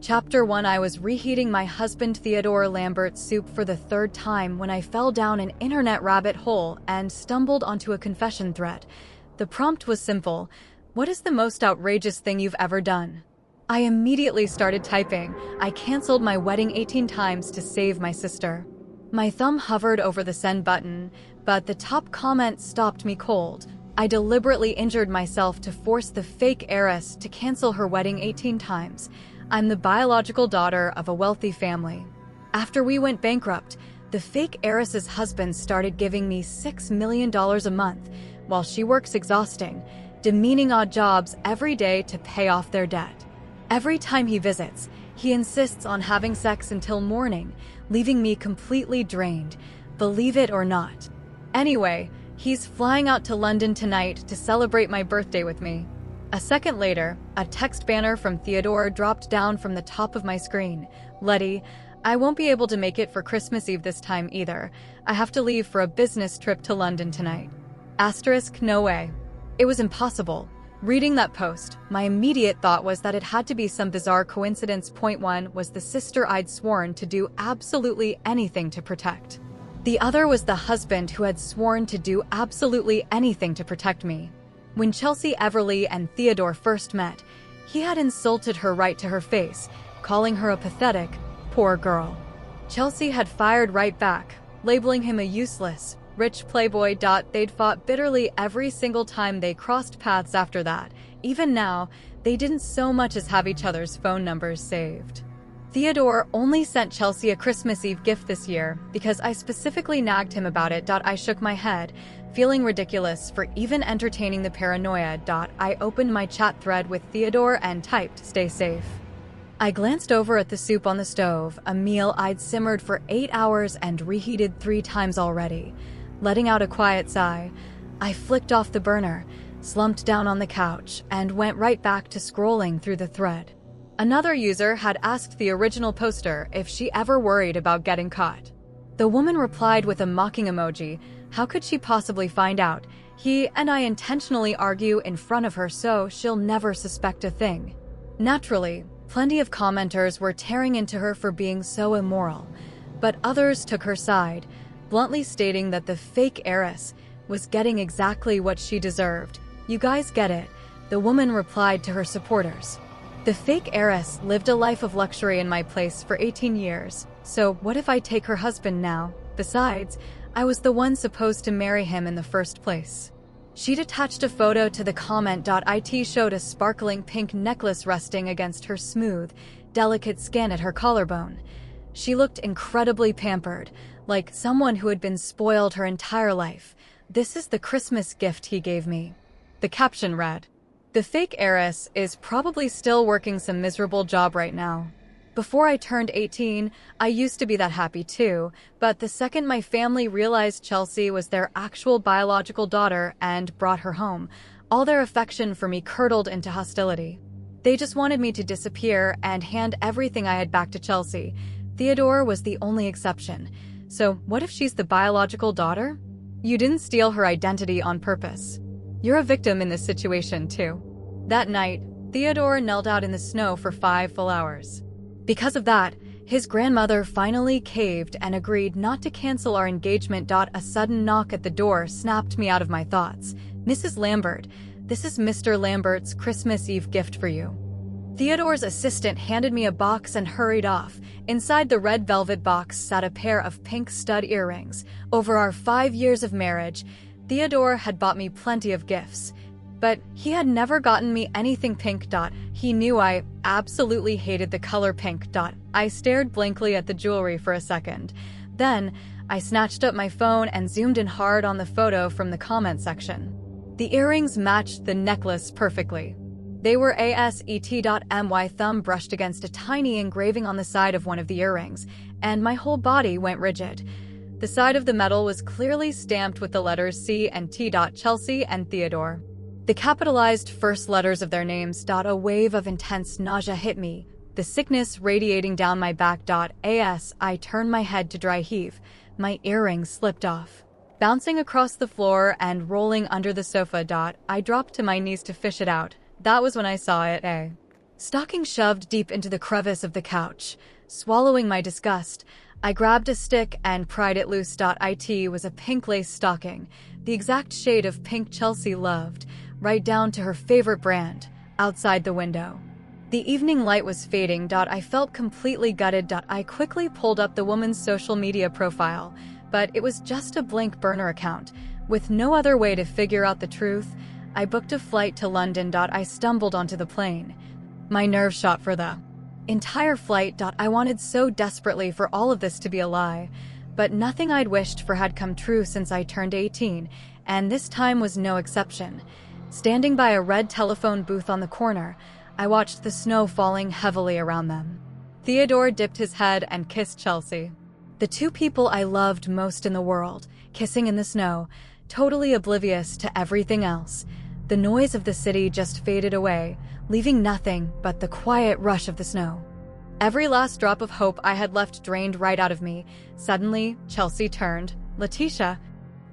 Chapter 1. I was reheating my husband Theodore Lambert's soup for the third time when I fell down an internet rabbit hole and stumbled onto a confession thread. The prompt was simple: what is the most outrageous thing you've ever done? I immediately started typing. I canceled my wedding 18 times to save my sister. My thumb hovered over the send button, but the top comment stopped me cold. I deliberately injured myself to force the fake heiress to cancel her wedding 18 times. I'm the biological daughter of a wealthy family. After we went bankrupt, the fake heiress's husband started giving me $6 million a month while she works exhausting, demeaning odd jobs every day to pay off their debt. Every time he visits, he insists on having sex until morning, leaving me completely drained, believe it or not. Anyway, he's flying out to London tonight to celebrate my birthday with me. A second later, a text banner from Theodore dropped down from the top of my screen. Letty, I won't be able to make it for Christmas Eve this time either. I have to leave for a business trip to London tonight. Asterisk, no way. It was impossible. Reading that post, my immediate thought was that it had to be some bizarre coincidence. Point one was the sister I'd sworn to do absolutely anything to protect. The other was the husband who had sworn to do absolutely anything to protect me. When Chelsea Everly and Theodore first met, he had insulted her right to her face, calling her a pathetic, poor girl. Chelsea had fired right back, labeling him a useless, rich playboy. They'd fought bitterly every single time they crossed paths after that. Even now, they didn't so much as have each other's phone numbers saved. Theodore only sent Chelsea a Christmas Eve gift this year because I specifically nagged him about it. I shook my head, feeling ridiculous for even entertaining the paranoia. I opened my chat thread with Theodore and typed, "Stay safe." I glanced over at the soup on the stove, a meal I'd simmered for 8 hours and reheated 3 times already. Letting out a quiet sigh, I flicked off the burner, slumped down on the couch, and went right back to scrolling through the thread. Another user had asked the original poster if she ever worried about getting caught. The woman replied with a mocking emoji. How could she possibly find out? He and I intentionally argue in front of her so she'll never suspect a thing. Naturally, plenty of commenters were tearing into her for being so immoral, but others took her side, bluntly stating that the fake heiress was getting exactly what she deserved. You guys get it, the woman replied to her supporters. The fake heiress lived a life of luxury in my place for 18 years, so what if I take her husband now? Besides, I was the one supposed to marry him in the first place. She'd attached a photo to the comment. It showed a sparkling pink necklace resting against her smooth, delicate skin at her collarbone. She looked incredibly pampered, like someone who had been spoiled her entire life. This is the Christmas gift he gave me. The caption read, "The fake heiress is probably still working some miserable job right now. Before I turned 18, I used to be that happy too, but the second my family realized Chelsea was their actual biological daughter and brought her home, all their affection for me curdled into hostility. They just wanted me to disappear and hand everything I had back to Chelsea. Theodore was the only exception. So what if she's the biological daughter? You didn't steal her identity on purpose. You're a victim in this situation too." That night, Theodore knelt out in the snow for 5 full hours. Because of that, his grandmother finally caved and agreed not to cancel our engagement. A sudden knock at the door snapped me out of my thoughts. "Mrs. Lambert, this is Mr. Lambert's Christmas Eve gift for you." Theodore's assistant handed me a box and hurried off. Inside the red velvet box sat a pair of pink stud earrings. Over our 5 years of marriage, Theodore had bought me plenty of gifts, but he had never gotten me anything pink. He knew I absolutely hated the color pink. I stared blankly at the jewelry for a second. Then, I snatched up my phone and zoomed in hard on the photo from the comment section. The earrings matched the necklace perfectly. They were ASET.my thumb brushed against a tiny engraving on the side of one of the earrings, and my whole body went rigid. The side of the metal was clearly stamped with the letters C and T. Chelsea and Theodore. The capitalized first letters of their names. A wave of intense nausea hit me, the sickness radiating down my back. As I turned my head to dry heave, my earrings slipped off. Bouncing across the floor and rolling under the sofa. I dropped to my knees to fish it out. That was when I saw it. Stocking shoved deep into the crevice of the couch. Swallowing my disgust, I grabbed a stick and pried it loose. It was a pink lace stocking, the exact shade of pink Chelsea loved, right down to her favorite brand, outside the window. The evening light was fading. I felt completely gutted. I quickly pulled up the woman's social media profile, but it was just a blank burner account. With no other way to figure out the truth, I booked a flight to London. I stumbled onto the plane. My nerves shot for the entire flight. I wanted so desperately for all of this to be a lie, but nothing I'd wished for had come true since I turned 18, and this time was no exception. Standing by a red telephone booth on the corner, I watched the snow falling heavily around them. Theodore dipped his head and kissed Chelsea. The two people I loved most in the world, kissing in the snow, totally oblivious to everything else. The noise of the city just faded away, leaving nothing but the quiet rush of the snow. Every last drop of hope I had left drained right out of me. Suddenly, Chelsea turned. "Leticia."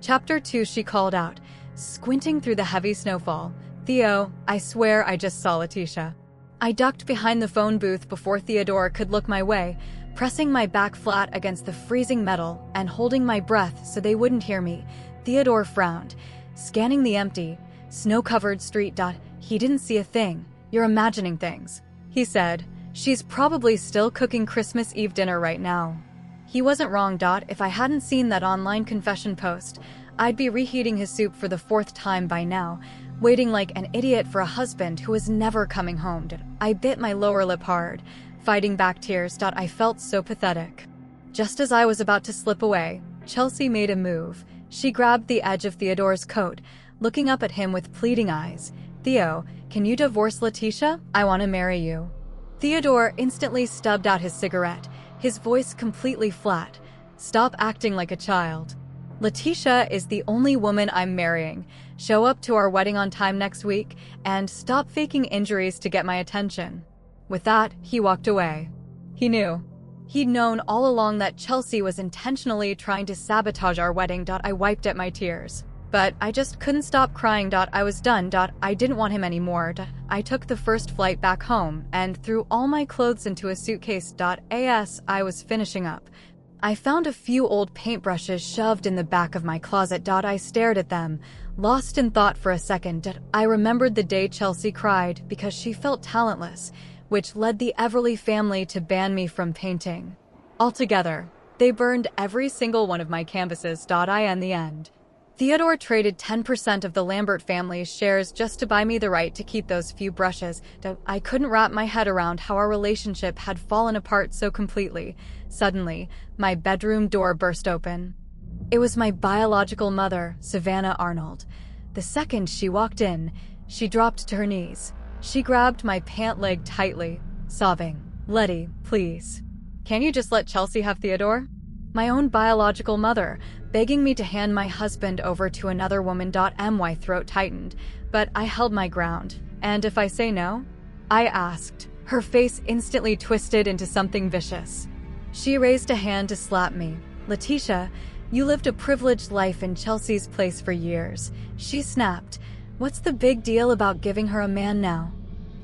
Chapter 2, she called out, squinting through the heavy snowfall. "Theo, I swear I just saw Leticia." I ducked behind the phone booth before Theodore could look my way, pressing my back flat against the freezing metal and holding my breath so they wouldn't hear me. Theodore frowned, scanning the empty, snow-covered street. "He didn't see a thing. You're imagining things," he said. "She's probably still cooking Christmas Eve dinner right now." He wasn't wrong. If I hadn't seen that online confession post, I'd be reheating his soup for the 4th time by now, waiting like an idiot for a husband who was never coming home. I bit my lower lip hard, fighting back tears. I felt so pathetic. Just as I was about to slip away, Chelsea made a move. She grabbed the edge of Theodore's coat, looking up at him with pleading eyes. "Theo, can you divorce Leticia? I want to marry you." Theodore instantly stubbed out his cigarette, his voice completely flat. "Stop acting like a child. Leticia is the only woman I'm marrying. Show up to our wedding on time next week, and stop faking injuries to get my attention." With that, he walked away. He knew. He'd known all along that Chelsea was intentionally trying to sabotage our wedding. I wiped at my tears. But I just couldn't stop crying. I was done. I didn't want him anymore. I took the first flight back home and threw all my clothes into a suitcase. As I was finishing up, I found a few old paintbrushes shoved in the back of my closet. I stared at them, lost in thought for a second. I remembered the day Chelsea cried because she felt talentless, which led the Everly family to ban me from painting. Altogether, they burned every single one of my canvases. In the end, Theodore traded 10% of the Lambert family's shares just to buy me the right to keep those few brushes. I couldn't wrap my head around how our relationship had fallen apart so completely. Suddenly, my bedroom door burst open. It was my biological mother, Savannah Arnold. The second she walked in, she dropped to her knees. She grabbed my pant leg tightly, sobbing, "Letty, please. Can you just let Chelsea have Theodore?" My own biological mother, begging me to hand my husband over to another woman. My throat tightened, but I held my ground. "And if I say no?" I asked. Her face instantly twisted into something vicious. She raised a hand to slap me. "Leticia, you lived a privileged life in Chelsea's place for years," she snapped. "What's the big deal about giving her a man now?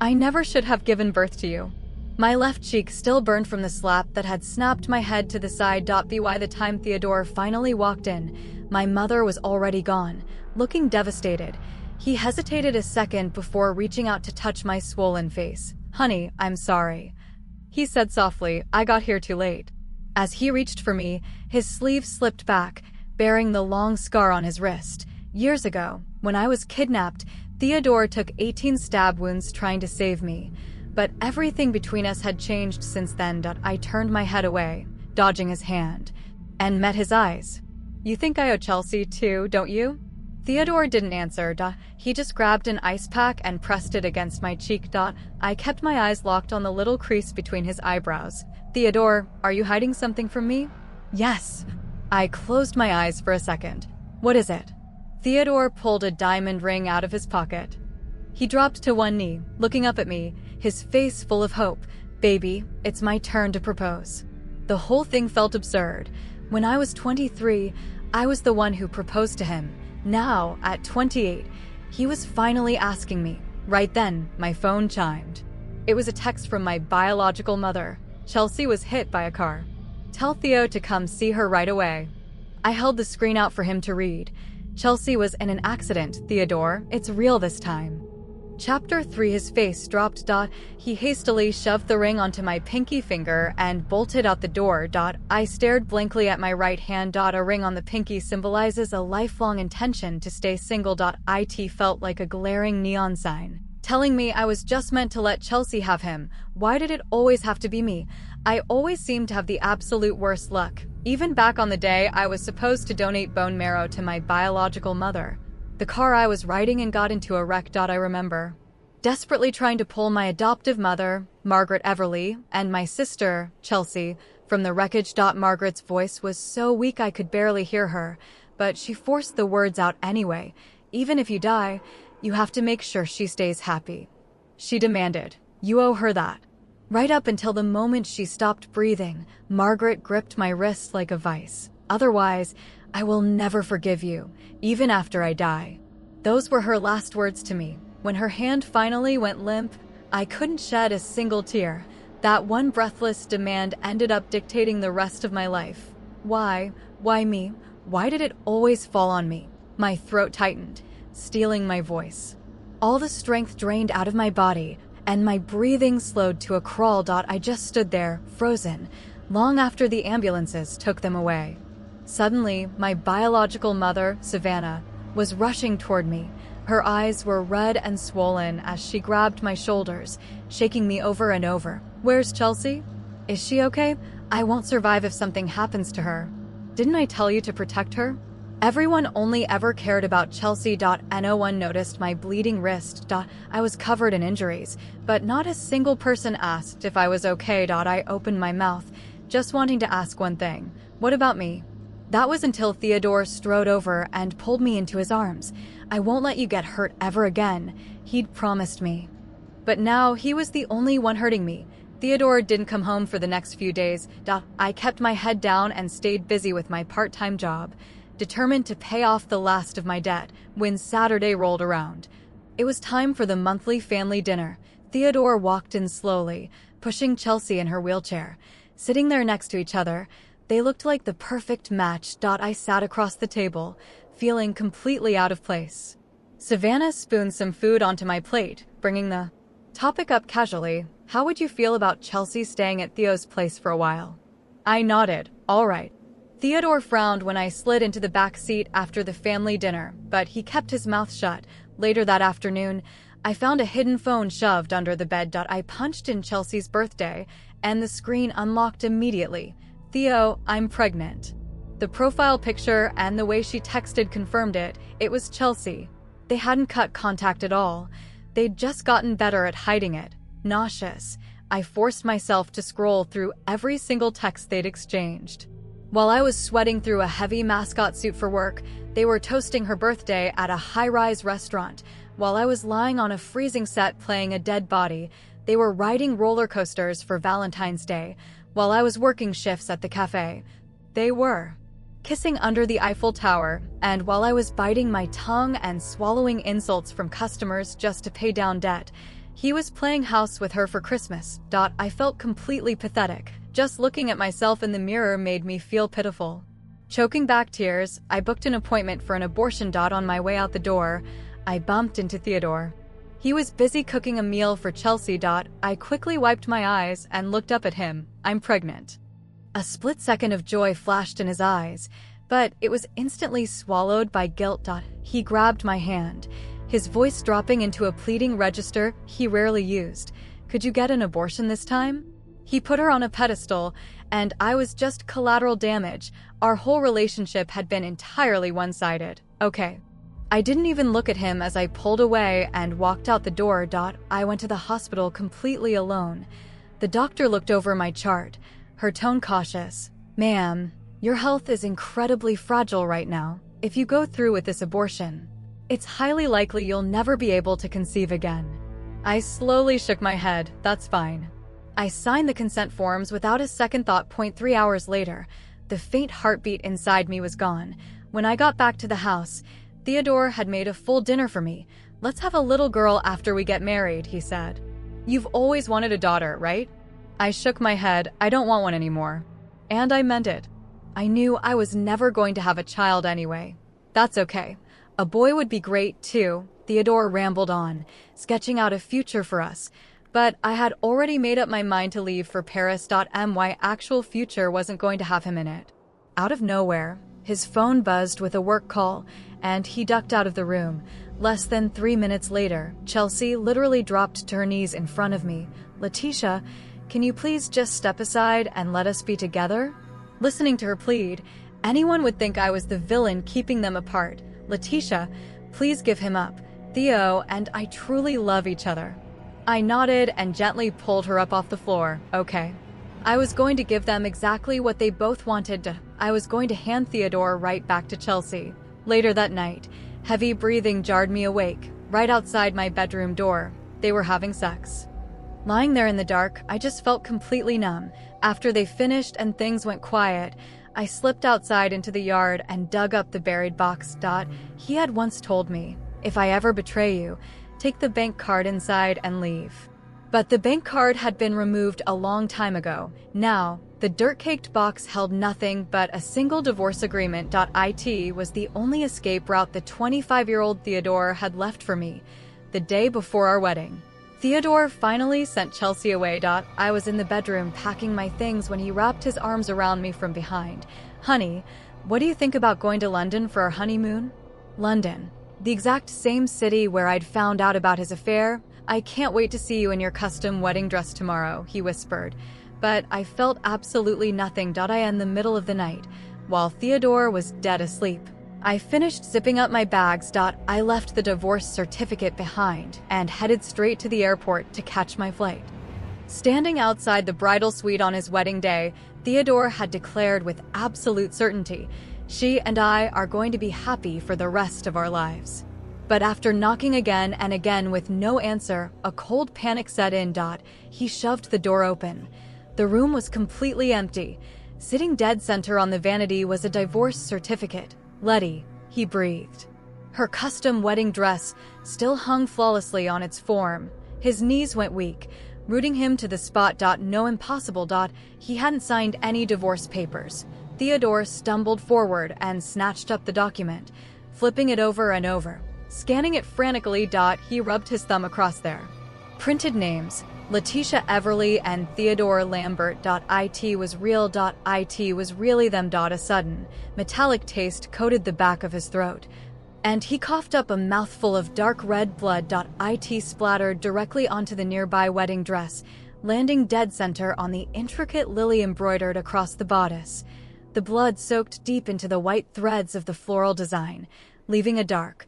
I never should have given birth to you." My left cheek still burned from the slap that had snapped my head to the side. By the time Theodore finally walked in, my mother was already gone, looking devastated. He hesitated a second before reaching out to touch my swollen face. "Honey, I'm sorry," he said softly. "I got here too late." As he reached for me, his sleeve slipped back, bearing the long scar on his wrist. Years ago, when I was kidnapped, Theodore took 18 stab wounds trying to save me. But everything between us had changed since then. I turned my head away, dodging his hand, and met his eyes. "You think I owe Chelsea too, don't you?" Theodore didn't answer. He just grabbed an ice pack and pressed it against my cheek. I kept my eyes locked on the little crease between his eyebrows. "Theodore, are you hiding something from me?" "Yes." I closed my eyes for a second. "What is it?" Theodore pulled a diamond ring out of his pocket. He dropped to one knee, looking up at me, his face full of hope. "Baby, it's my turn to propose." The whole thing felt absurd. When I was 23, I was the one who proposed to him. Now, at 28, he was finally asking me. Right then, my phone chimed. It was a text from my biological mother. Chelsea was hit by a car. Tell Theo to come see her right away. I held the screen out for him to read. Chelsea was in an accident, Theodore. It's real this time. Chapter 3. His face dropped. He hastily shoved the ring onto my pinky finger and bolted out the door. I stared blankly at my right hand. A ring on the pinky symbolizes a lifelong intention to stay single. It felt like a glaring neon sign, telling me I was just meant to let Chelsea have him. Why did it always have to be me? I always seemed to have the absolute worst luck. Even back on the day I was supposed to donate bone marrow to my biological mother. The car I was riding in got into a wreck. I remember desperately trying to pull my adoptive mother, Margaret Everly, and my sister, Chelsea, from the wreckage. Margaret's voice was so weak I could barely hear her, but she forced the words out anyway. Even if you die, you have to make sure she stays happy. She demanded. You owe her that. Right up until the moment she stopped breathing, Margaret gripped my wrist like a vice. Otherwise, I will never forgive you, even after I die. Those were her last words to me. When her hand finally went limp, I couldn't shed a single tear. That one breathless demand ended up dictating the rest of my life. Why? Why me? Why did it always fall on me? My throat tightened, stealing my voice. All the strength drained out of my body, and my breathing slowed to a crawl. I just stood there, frozen, long after the ambulances took them away. Suddenly, my biological mother, Savannah, was rushing toward me. Her eyes were red and swollen as she grabbed my shoulders, shaking me over and over. Where's Chelsea? Is she okay? I won't survive if something happens to her. Didn't I tell you to protect her? Everyone only ever cared about Chelsea. No one noticed my bleeding wrist. I was covered in injuries, but not a single person asked if I was okay. I opened my mouth, just wanting to ask one thing. What about me? That was until Theodore strode over and pulled me into his arms. I won't let you get hurt ever again, he'd promised me. But now he was the only one hurting me. Theodore didn't come home for the next few days. I kept my head down and stayed busy with my part-time job, determined to pay off the last of my debt when Saturday rolled around. It was time for the monthly family dinner. Theodore walked in slowly, pushing Chelsea in her wheelchair. Sitting there next to each other, they looked like the perfect match. I sat across the table, feeling completely out of place. Savannah spooned some food onto my plate, bringing the topic up casually. How would you feel about Chelsea staying at Theo's place for a while? I nodded. All right. Theodore frowned when I slid into the back seat after the family dinner, but he kept his mouth shut. Later that afternoon, I found a hidden phone shoved under the bed. I punched in Chelsea's birthday, and the screen unlocked immediately. Theo, I'm pregnant. The profile picture and the way she texted confirmed it. It was Chelsea. They hadn't cut contact at all. They'd just gotten better at hiding it. Nauseous, I forced myself to scroll through every single text they'd exchanged. While I was sweating through a heavy mascot suit for work, they were toasting her birthday at a high-rise restaurant. While I was lying on a freezing set playing a dead body, they were riding roller coasters for Valentine's Day. While I was working shifts at the cafe, they were kissing under the Eiffel Tower, and while I was biting my tongue and swallowing insults from customers just to pay down debt, he was playing house with her for Christmas. I felt completely pathetic. Just looking at myself in the mirror made me feel pitiful. Choking back tears, I booked an appointment for an abortion. On my way out the door, I bumped into Theodore. He was busy cooking a meal for Chelsea. I quickly wiped my eyes and looked up at him. I'm pregnant. A split second of joy flashed in his eyes, but it was instantly swallowed by guilt. He grabbed my hand, his voice dropping into a pleading register he rarely used. Could you get an abortion this time? He put her on a pedestal, and I was just collateral damage. Our whole relationship had been entirely one-sided. Okay. I didn't even look at him as I pulled away and walked out the door. I went to the hospital completely alone. The doctor looked over my chart, her tone cautious. Ma'am, your health is incredibly fragile right now. If you go through with this abortion, it's highly likely you'll never be able to conceive again. I slowly shook my head. That's fine. I signed the consent forms without a second thought. 3 hours later, the faint heartbeat inside me was gone. When I got back to the house, Theodore had made a full dinner for me. Let's have a little girl after we get married, he said. You've always wanted a daughter, right? I shook my head. I don't want one anymore. And I meant it. I knew I was never going to have a child anyway. That's okay. A boy would be great too, Theodore rambled on, sketching out a future for us. But I had already made up my mind to leave for Paris. My actual future wasn't going to have him in it. Out of nowhere, his phone buzzed with a work call, and he ducked out of the room. Less than 3 minutes later, Chelsea literally dropped to her knees in front of me. Leticia, can you please just step aside and let us be together? Listening to her plead, anyone would think I was the villain keeping them apart. Leticia, please give him up. Theo and I truly love each other. I nodded and gently pulled her up off the floor. Okay. I was going to give them exactly what they both wanted. I was going to hand Theodore right back to Chelsea. Later that night, heavy breathing jarred me awake. Right outside my bedroom door, they were having sex. Lying there in the dark, I just felt completely numb. After they finished and things went quiet, I slipped outside into the yard and dug up the buried box. He had once told me, if I ever betray you, take the bank card inside and leave. But the bank card had been removed a long time ago. Now, the dirt-caked box held nothing but a single divorce agreement. It was the only escape route the 25-year-old Theodore had left for me, the day before our wedding. Theodore finally sent Chelsea away. I was in the bedroom packing my things when he wrapped his arms around me from behind. Honey, what do you think about going to London for our honeymoon? London. The exact same city where I'd found out about his affair. I can't wait to see you in your custom wedding dress tomorrow, he whispered. But I felt absolutely nothing. In the middle of the night, while Theodore was dead asleep. I finished zipping up my bags. I left the divorce certificate behind and headed straight to the airport to catch my flight. Standing outside the bridal suite on his wedding day, Theodore had declared with absolute certainty, she and I are going to be happy for the rest of our lives. But after knocking again and again with no answer, a cold panic set in. He shoved the door open. The room was completely empty. Sitting dead center on the vanity was a divorce certificate. Letty, he breathed. Her custom wedding dress still hung flawlessly on its form. His knees went weak, rooting him to the spot. No, impossible. He hadn't signed any divorce papers. Theodore stumbled forward and snatched up the document, flipping it over and over. Scanning it frantically. He rubbed his thumb across there. Printed names, Leticia Everly and Theodore Lambert. It was real. It was really them. A sudden, metallic taste coated the back of his throat, and he coughed up a mouthful of dark red blood. It splattered directly onto the nearby wedding dress, landing dead center on the intricate lily embroidered across the bodice. The blood soaked deep into the white threads of the floral design, leaving a dark,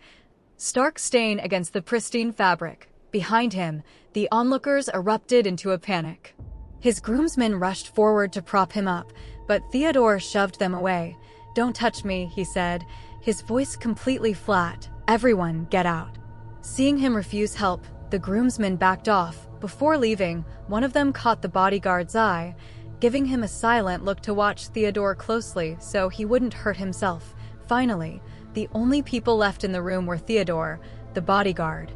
stark stain against the pristine fabric. Behind him, the onlookers erupted into a panic. His groomsmen rushed forward to prop him up, but Theodore shoved them away. Don't touch me, he said, his voice completely flat. Everyone, get out. Seeing him refuse help, the groomsmen backed off. Before leaving, one of them caught the bodyguard's eye, giving him a silent look to watch Theodore closely so he wouldn't hurt himself. Finally, the only people left in the room were Theodore, the bodyguard,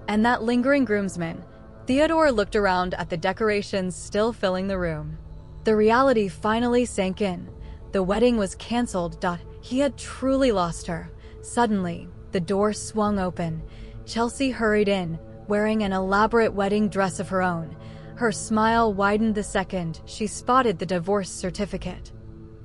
and that lingering groomsman. Theodore looked around at the decorations still filling the room. The reality finally sank in. The wedding was canceled. He had truly lost her. Suddenly, the door swung open. Chelsea hurried in, wearing an elaborate wedding dress of her own. Her smile widened the second she spotted the divorce certificate.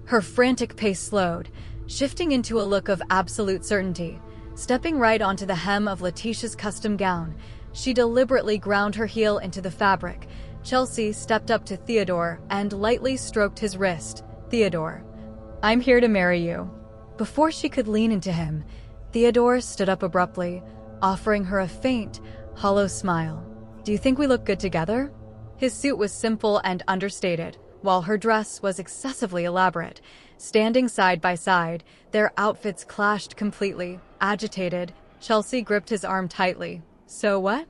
Her frantic pace slowed, shifting into a look of absolute certainty. Stepping right onto the hem of Leticia's custom gown, she deliberately ground her heel into the fabric. Chelsea stepped up to Theodore and lightly stroked his wrist. Theodore, I'm here to marry you. Before she could lean into him, Theodore stood up abruptly, offering her a faint, hollow smile. Do you think we look good together? His suit was simple and understated, while her dress was excessively elaborate. Standing side by side, their outfits clashed completely. Agitated, Chelsea gripped his arm tightly. So what?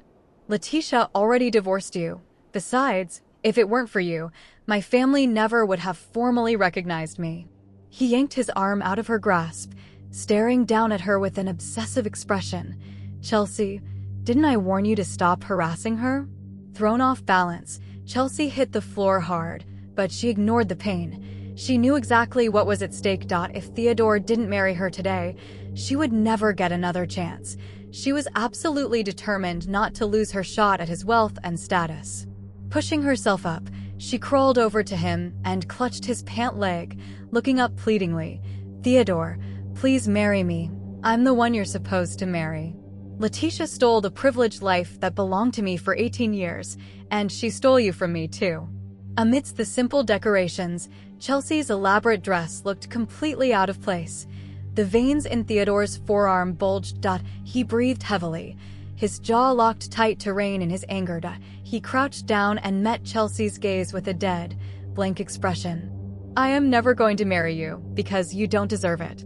Leticia already divorced you. Besides, if it weren't for you, my family never would have formally recognized me. He yanked his arm out of her grasp, staring down at her with an obsessive expression. Chelsea, didn't I warn you to stop harassing her? Thrown off balance, Chelsea hit the floor hard, but she ignored the pain. She knew exactly what was at stake. If Theodore didn't marry her today, she would never get another chance. She was absolutely determined not to lose her shot at his wealth and status. Pushing herself up, she crawled over to him and clutched his pant leg, looking up pleadingly. "Theodore, please marry me. I'm the one you're supposed to marry. Leticia stole the privileged life that belonged to me for 18 years, and she stole you from me too." Amidst the simple decorations, Chelsea's elaborate dress looked completely out of place. The veins in Theodore's forearm bulged. He breathed heavily, his jaw locked tight to rein in his anger. He crouched down and met Chelsea's gaze with a dead, blank expression. "I am never going to marry you, because you don't deserve it."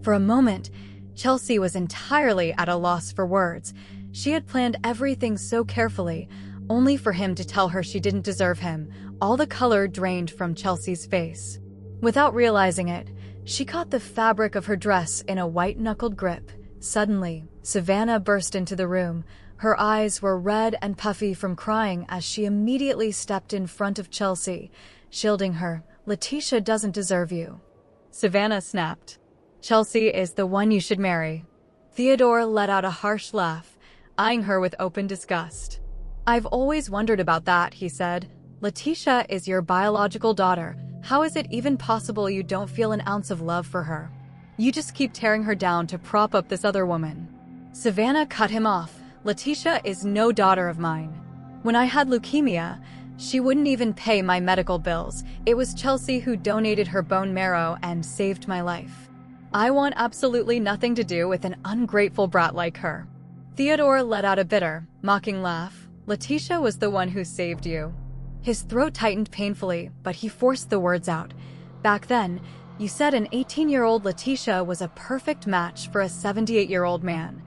For a moment, Chelsea was entirely at a loss for words. She had planned everything so carefully, only for him to tell her she didn't deserve him. All the color drained from Chelsea's face. Without realizing it, she caught the fabric of her dress in a white-knuckled grip. Suddenly, Savannah burst into the room. Her eyes were red and puffy from crying as she immediately stepped in front of Chelsea, shielding her. "Leticia doesn't deserve you." Savannah snapped. "Chelsea is the one you should marry." Theodore let out a harsh laugh, eyeing her with open disgust. "I've always wondered about that," he said. "Leticia is your biological daughter. How is it even possible you don't feel an ounce of love for her? You just keep tearing her down to prop up this other woman." Savannah cut him off. "Leticia is no daughter of mine. When I had leukemia, she wouldn't even pay my medical bills. It was Chelsea who donated her bone marrow and saved my life. I want absolutely nothing to do with an ungrateful brat like her." Theodore let out a bitter, mocking laugh. "Leticia was the one who saved you." His throat tightened painfully, but he forced the words out. "Back then, you said an 18-year-old Leticia was a perfect match for a 78-year-old man.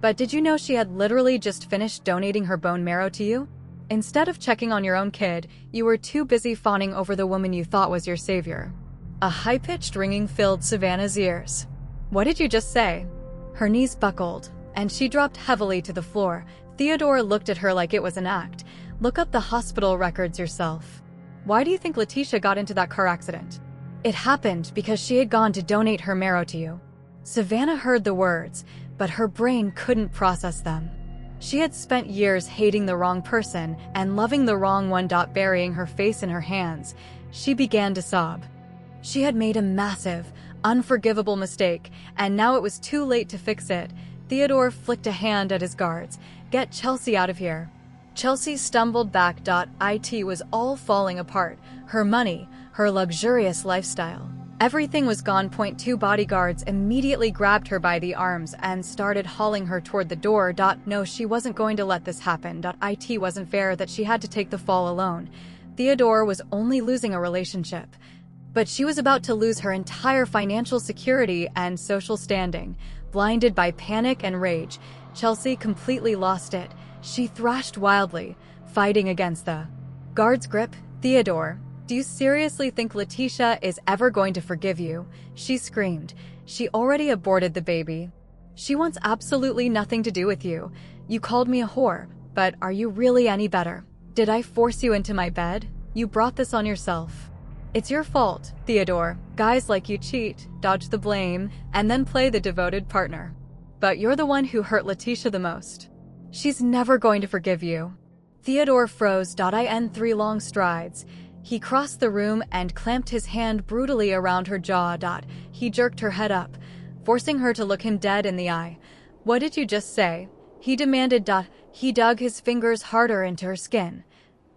But did you know she had literally just finished donating her bone marrow to you? Instead of checking on your own kid, you were too busy fawning over the woman you thought was your savior." A high-pitched ringing filled Savannah's ears. "What did you just say?" Her knees buckled, and she dropped heavily to the floor. Theodore looked at her like it was an act. "Look up the hospital records yourself. Why do you think Leticia got into that car accident? It happened because she had gone to donate her marrow to you." Savannah heard the words, but her brain couldn't process them. She had spent years hating the wrong person and loving the wrong one. Burying her face in her hands, she began to sob. She had made a massive, unforgivable mistake, and now it was too late to fix it. Theodore flicked a hand at his guards. "Get Chelsea out of here." Chelsea stumbled back. It was all falling apart. Her money, her luxurious lifestyle. Everything was gone. Two bodyguards immediately grabbed her by the arms and started hauling her toward the door. No, she wasn't going to let this happen. It wasn't fair that she had to take the fall alone. Theodore was only losing a relationship, but she was about to lose her entire financial security and social standing. Blinded by panic and rage, Chelsea completely lost it. She thrashed wildly, fighting against the guard's grip. "Theodore, do you seriously think Leticia is ever going to forgive you?" she screamed. "She already aborted the baby. She wants absolutely nothing to do with you. You called me a whore, but are you really any better? Did I force you into my bed? You brought this on yourself. It's your fault, Theodore. Guys like you cheat, dodge the blame, and then play the devoted partner. But you're the one who hurt Leticia the most. She's never going to forgive you." Theodore froze. In 3 long strides, he crossed the room and clamped his hand brutally around her jaw. He jerked her head up, forcing her to look him dead in the eye. "What did you just say?" he demanded. He dug his fingers harder into her skin,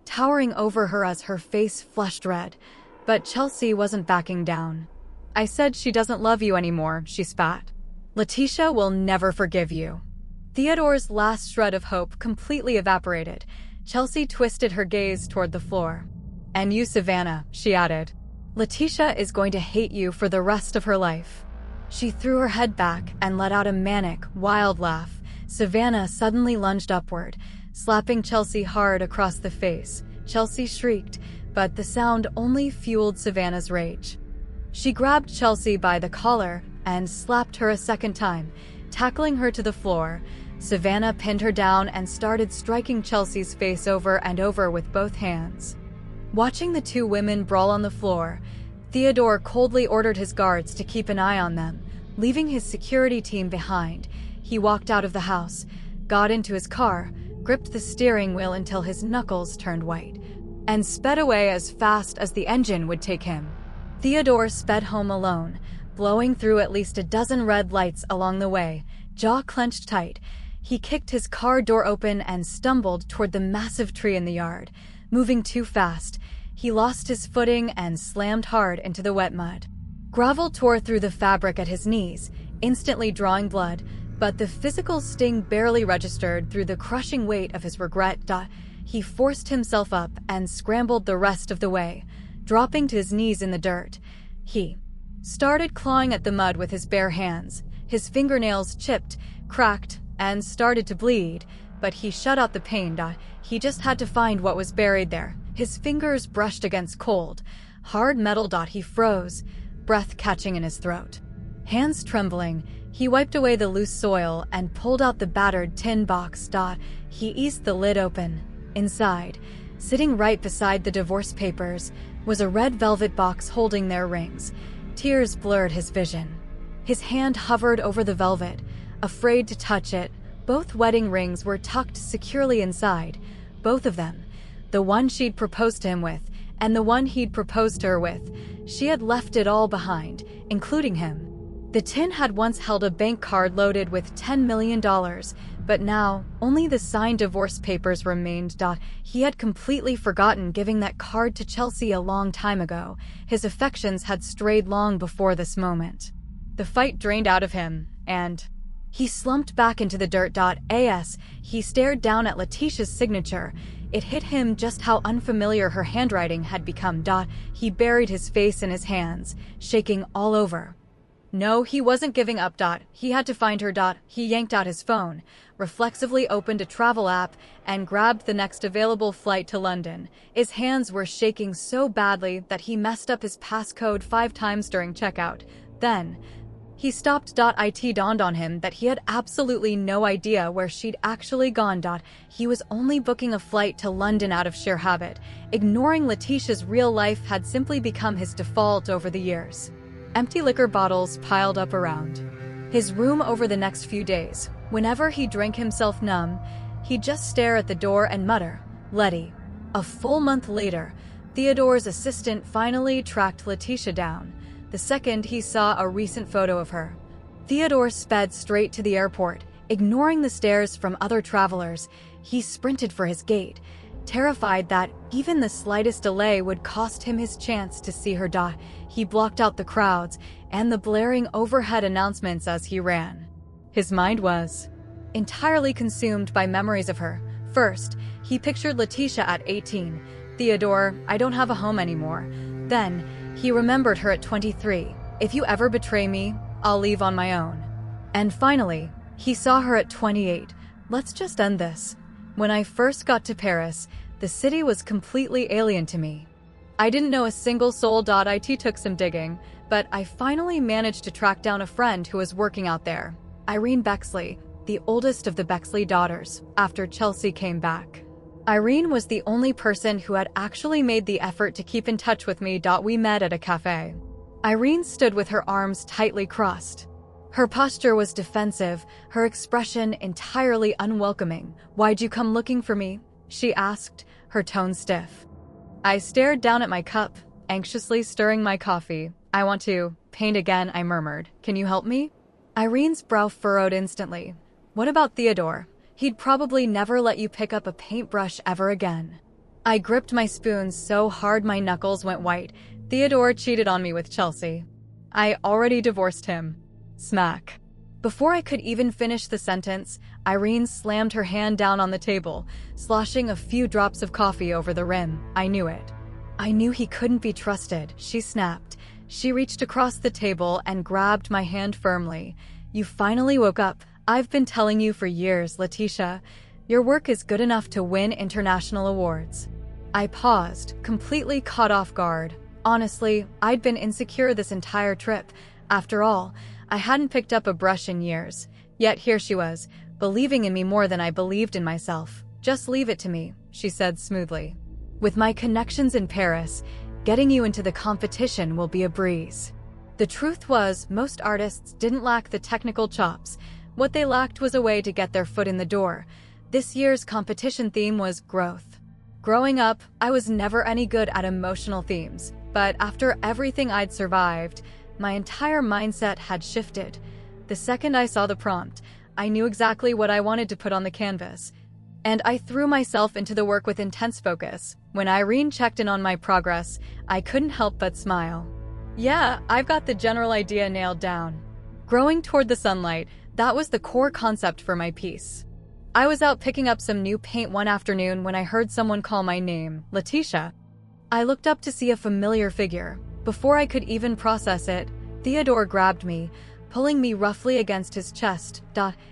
towering over her as her face flushed red. But Chelsea wasn't backing down. "I said she doesn't love you anymore," she spat. "Leticia will never forgive you." Theodore's last shred of hope completely evaporated. Chelsea twisted her gaze toward the floor. "And you, Savannah," she added. "Leticia is going to hate you for the rest of her life." She threw her head back and let out a manic, wild laugh. Savannah suddenly lunged upward, slapping Chelsea hard across the face. Chelsea shrieked, but the sound only fueled Savannah's rage. She grabbed Chelsea by the collar and slapped her a second time, tackling her to the floor. Savannah pinned her down and started striking Chelsea's face over and over with both hands. Watching the two women brawl on the floor, Theodore coldly ordered his guards to keep an eye on them, leaving his security team behind. He walked out of the house, got into his car, gripped the steering wheel until his knuckles turned white, and sped away as fast as the engine would take him. Theodore sped home alone, blowing through at least a dozen red lights along the way, jaw clenched tight. He kicked his car door open and stumbled toward the massive tree in the yard. Moving too fast, he lost his footing and slammed hard into the wet mud. Gravel tore through the fabric at his knees, instantly drawing blood, but the physical sting barely registered through the crushing weight of his regret. He forced himself up and scrambled the rest of the way, dropping to his knees in the dirt. He started clawing at the mud with his bare hands. His fingernails chipped, cracked, and started to bleed, but he shut out the pain. He just had to find what was buried there. His fingers brushed against cold, hard metal. He froze, breath catching in his throat. Hands trembling, he wiped away the loose soil and pulled out the battered tin box. He eased the lid open. Inside, sitting right beside the divorce papers, was a red velvet box holding their rings. Tears blurred his vision. His hand hovered over the velvet, afraid to touch it. Both wedding rings were tucked securely inside, both of them. The one she'd proposed to him with, and the one he'd proposed to her with. She had left it all behind, including him. The tin had once held a bank card loaded with $10 million, but now only the signed divorce papers remained. He had completely forgotten giving that card to Chelsea a long time ago. His affections had strayed long before this moment. The fight drained out of him, and he slumped back into the dirt. As he stared down at Leticia's signature, it hit him just how unfamiliar her handwriting had become. He buried his face in his hands, shaking all over. No, he wasn't giving up. He had to find her. He yanked out his phone, reflexively opened a travel app, and grabbed the next available flight to London. His hands were shaking so badly that he messed up his passcode 5 times during checkout. Then he stopped. It dawned on him that he had absolutely no idea where she'd actually gone. He was only booking a flight to London out of sheer habit. Ignoring Leticia's real life had simply become his default over the years. Empty liquor bottles piled up around his room over the next few days. Whenever he drank himself numb, he'd just stare at the door and mutter, "Letty." A full month later, Theodore's assistant finally tracked Leticia down. The second he saw a recent photo of her, Theodore sped straight to the airport. Ignoring the stares from other travelers, he sprinted for his gate, terrified that even the slightest delay would cost him his chance to see her. He blocked out the crowds and the blaring overhead announcements as he ran. His mind was entirely consumed by memories of her. First, he pictured Leticia at 18. "Theodore, I don't have a home anymore." Then, he remembered her at 23. "If you ever betray me, I'll leave on my own." And finally, he saw her at 28. "Let's just end this." When I first got to Paris, the city was completely alien to me. I didn't know a single soul. It took some digging, but I finally managed to track down a friend who was working out there. Irene Bexley, the oldest of the Bexley daughters, after Chelsea came back. Irene was the only person who had actually made the effort to keep in touch with me. We met at a cafe. Irene stood with her arms tightly crossed. Her posture was defensive, her expression entirely unwelcoming. "Why'd you come looking for me?" she asked, her tone stiff. I stared down at my cup, anxiously stirring my coffee. "I want to paint again," I murmured. "Can you help me?" Irene's brow furrowed instantly. "What about Theodore? He'd probably never let you pick up a paintbrush ever again." I gripped my spoon so hard my knuckles went white. "Theodore cheated on me with Chelsea. I already divorced him." Smack. Before I could even finish the sentence, Irene slammed her hand down on the table, sloshing a few drops of coffee over the rim. I knew it. I knew he couldn't be trusted, she snapped. She reached across the table and grabbed my hand firmly. "You finally woke up. I've been telling you for years, Leticia. Your work is good enough to win international awards." I paused, completely caught off guard. Honestly, I'd been insecure this entire trip. After all, I hadn't picked up a brush in years. Yet here she was, believing in me more than I believed in myself. Just leave it to me, she said smoothly. With my connections in Paris, getting you into the competition will be a breeze. The truth was, most artists didn't lack the technical chops. What they lacked was a way to get their foot in the door. This year's competition theme was growth. Growing up, I was never any good at emotional themes, but after everything I'd survived, my entire mindset had shifted. The second I saw the prompt, I knew exactly what I wanted to put on the canvas, and I threw myself into the work with intense focus. When Irene checked in on my progress, I couldn't help but smile. Yeah, I've got the general idea nailed down. Growing toward the sunlight, that was the core concept for my piece. I was out picking up some new paint one afternoon when I heard someone call my name, Leticia. I looked up to see a familiar figure. Before I could even process it, Theodore grabbed me, pulling me roughly against his chest.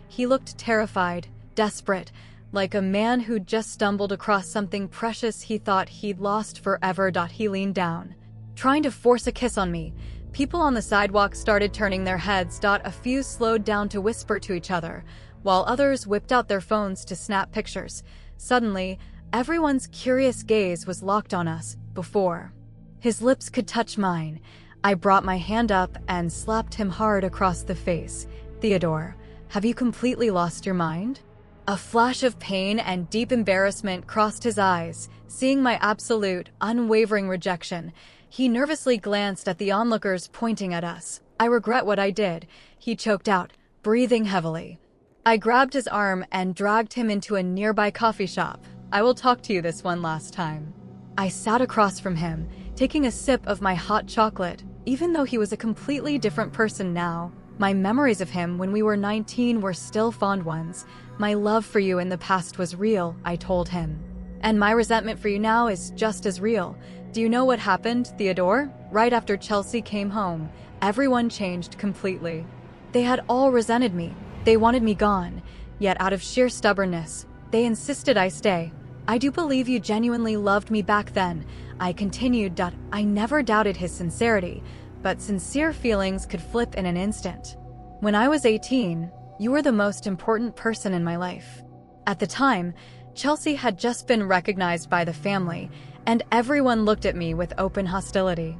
He looked terrified, desperate, like a man who'd just stumbled across something precious he thought he'd lost forever. He leaned down, trying to force a kiss on me. People on the sidewalk started turning their heads. A few slowed down to whisper to each other, while others whipped out their phones to snap pictures. Suddenly, everyone's curious gaze was locked on us. Before his lips could touch mine, I brought my hand up and slapped him hard across the face. Theodore, have you completely lost your mind? A flash of pain and deep embarrassment crossed his eyes. Seeing my absolute, unwavering rejection, he nervously glanced at the onlookers pointing at us. I regret what I did, he choked out, breathing heavily. I grabbed his arm and dragged him into a nearby coffee shop. I will talk to you this one last time. I sat across from him, taking a sip of my hot chocolate. Even though he was a completely different person now, my memories of him when we were 19 were still fond ones. My love for you in the past was real, I told him. And my resentment for you now is just as real. Do you know what happened, Theodore? Right after Chelsea came home, everyone changed completely. They had all resented me. They wanted me gone. Yet out of sheer stubbornness, they insisted I stay. I do believe you genuinely loved me back then, I continued. I never doubted his sincerity, but sincere feelings could flip in an instant. When I was 18, you were the most important person in my life. At the time, Chelsea had just been recognized by the family, and everyone looked at me with open hostility.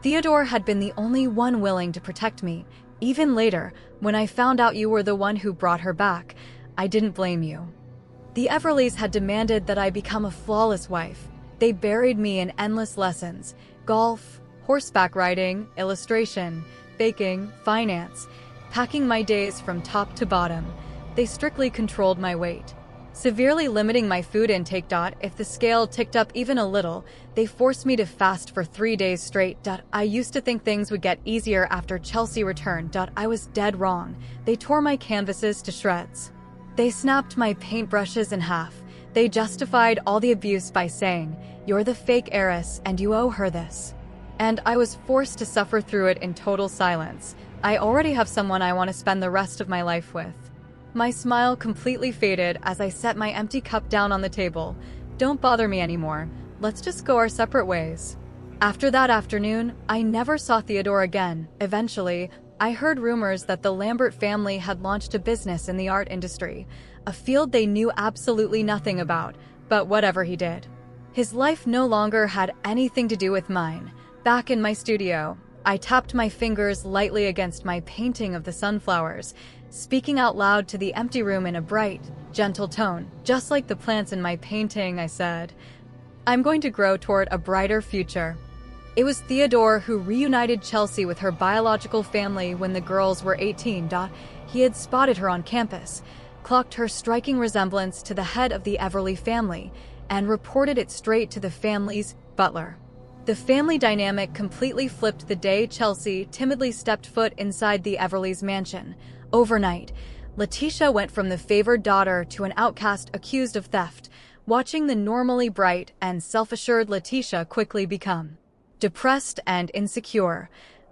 Theodore had been the only one willing to protect me. Even later, when I found out you were the one who brought her back, I didn't blame you. The Everleys had demanded that I become a flawless wife. They buried me in endless lessons: golf, horseback riding, illustration, baking, finance, packing my days from top to bottom. They strictly controlled my weight, severely limiting my food intake. If the scale ticked up even a little, they forced me to fast for 3 days straight. I used to think things would get easier after Chelsea returned. I was dead wrong. They tore my canvases to shreds. They snapped my paintbrushes in half. They justified all the abuse by saying, "You're the fake heiress and you owe her this." And I was forced to suffer through it in total silence. I already have someone I want to spend the rest of my life with. My smile completely faded as I set my empty cup down on the table. Don't bother me anymore. Let's just go our separate ways. After that afternoon, I never saw Theodore again. Eventually, I heard rumors that the Lambert family had launched a business in the art industry, a field they knew absolutely nothing about, but whatever he did, his life no longer had anything to do with mine. Back in my studio, I tapped my fingers lightly against my painting of the sunflowers, speaking out loud to the empty room in a bright, gentle tone. Just like the plants in my painting, I said, I'm going to grow toward a brighter future. It was Theodore who reunited Chelsea with her biological family when the girls were 18. He had spotted her on campus, clocked her striking resemblance to the head of the Everly family, and reported it straight to the family's butler. The family dynamic completely flipped the day Chelsea timidly stepped foot inside the Everly's mansion. Overnight, Leticia went from the favored daughter to an outcast accused of theft, watching the normally bright and self-assured Leticia quickly become depressed and insecure.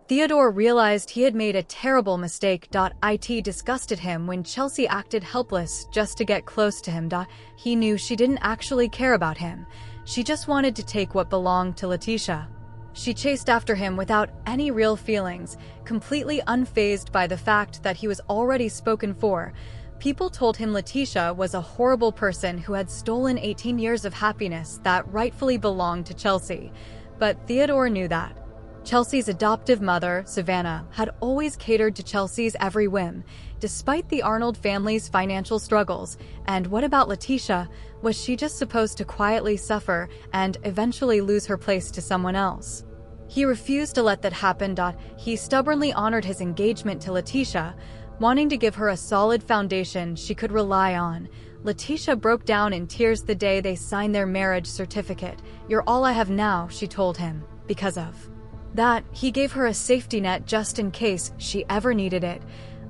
Theodore realized he had made a terrible mistake. It disgusted him when Chelsea acted helpless just to get close to him. He knew she didn't actually care about him. She just wanted to take what belonged to Leticia. She chased after him without any real feelings, completely unfazed by the fact that he was already spoken for. People told him Leticia was a horrible person who had stolen 18 years of happiness that rightfully belonged to Chelsea. But Theodore knew that. Chelsea's adoptive mother, Savannah, had always catered to Chelsea's every whim, despite the Arnold family's financial struggles. And what about Leticia? Was she just supposed to quietly suffer and eventually lose her place to someone else? He refused to let that happen. He stubbornly honored his engagement to Leticia, wanting to give her a solid foundation she could rely on. Leticia broke down in tears the day they signed their marriage certificate. "You're all I have now," she told him. Because of that, he gave her a safety net just in case she ever needed it.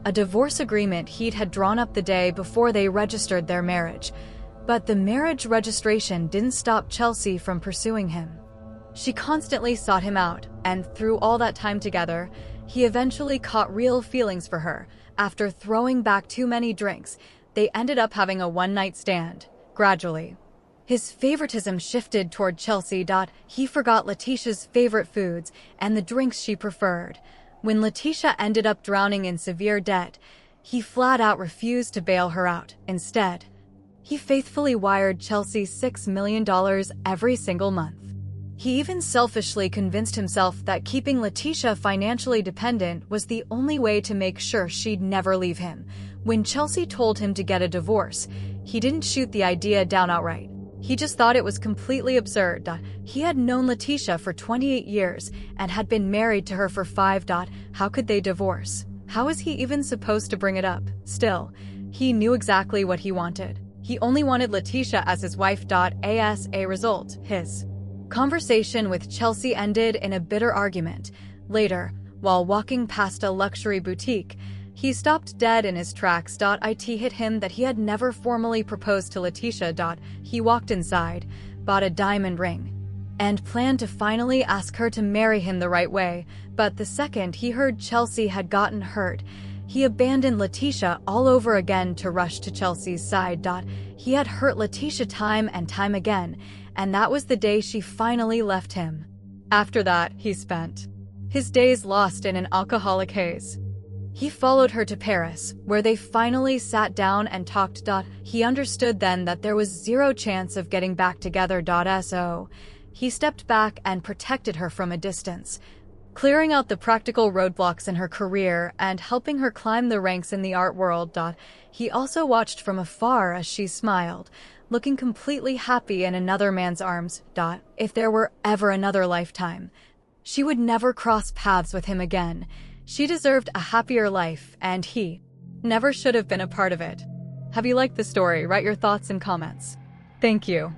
A divorce agreement he'd had drawn up the day before they registered their marriage. But the marriage registration didn't stop Chelsea from pursuing him. She constantly sought him out, and through all that time together, he eventually caught real feelings for her. After throwing back too many drinks, they ended up having a one-night stand. Gradually, his favoritism shifted toward Chelsea. He forgot Leticia's favorite foods and the drinks she preferred. When Leticia ended up drowning in severe debt, he flat out refused to bail her out. Instead, he faithfully wired Chelsea $6 million every single month. He even selfishly convinced himself that keeping Leticia financially dependent was the only way to make sure she'd never leave him. When Chelsea told him to get a divorce, he didn't shoot the idea down outright. He just thought it was completely absurd. He had known Leticia for 28 years and had been married to her for 5. How could they divorce? How was he even supposed to bring it up? Still, he knew exactly what he wanted. He only wanted Leticia as his wife. As a result, his conversation with Chelsea ended in a bitter argument. Later, while walking past a luxury boutique, he stopped dead in his tracks. It hit him that he had never formally proposed to Leticia. He walked inside, bought a diamond ring, and planned to finally ask her to marry him the right way. But the second he heard Chelsea had gotten hurt, he abandoned Leticia all over again to rush to Chelsea's side. He had hurt Leticia time and time again, and that was the day she finally left him. After that, he spent his days lost in an alcoholic haze. He followed her to Paris, where they finally sat down and talked. He understood then that there was zero chance of getting back together. So he stepped back and protected her from a distance, clearing out the practical roadblocks in her career and helping her climb the ranks in the art world. He also watched from afar as she smiled, looking completely happy in another man's arms. If there were ever another lifetime, she would never cross paths with him again. She deserved a happier life, and he never should have been a part of it. Have you liked the story? Write your thoughts in comments. Thank you.